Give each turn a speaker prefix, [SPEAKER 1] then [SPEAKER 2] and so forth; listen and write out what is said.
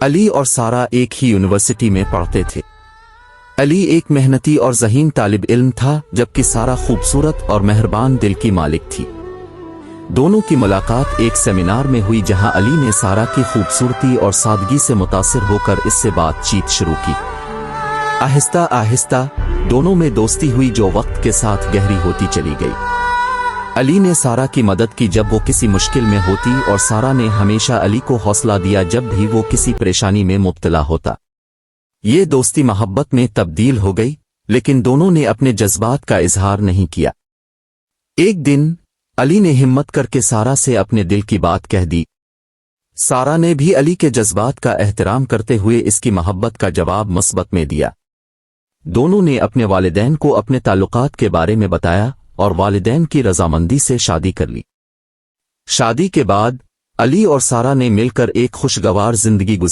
[SPEAKER 1] علی اور سارا ایک ہی یونیورسٹی میں پڑھتے تھے۔ علی ایک محنتی اور ذہین طالب علم تھا، جبکہ سارا خوبصورت اور مہربان دل کی مالک تھی۔ دونوں کی ملاقات ایک سیمینار میں ہوئی، جہاں علی نے سارا کی خوبصورتی اور سادگی سے متاثر ہو کر اس سے بات چیت شروع کی۔ آہستہ آہستہ دونوں میں دوستی ہوئی، جو وقت کے ساتھ گہری ہوتی چلی گئی۔ علی نے سارا کی مدد کی جب وہ کسی مشکل میں ہوتی، اور سارا نے ہمیشہ علی کو حوصلہ دیا جب بھی وہ کسی پریشانی میں مبتلا ہوتا۔ یہ دوستی محبت میں تبدیل ہو گئی، لیکن دونوں نے اپنے جذبات کا اظہار نہیں کیا۔ ایک دن علی نے ہمت کر کے سارا سے اپنے دل کی بات کہہ دی۔ سارا نے بھی علی کے جذبات کا احترام کرتے ہوئے اس کی محبت کا جواب مثبت میں دیا۔ دونوں نے اپنے والدین کو اپنے تعلقات کے بارے میں بتایا، اور والدین کی رضامندی سے شادی کر لی۔ شادی کے بعد علی اور سارا نے مل کر ایک خوشگوار زندگی گزاری۔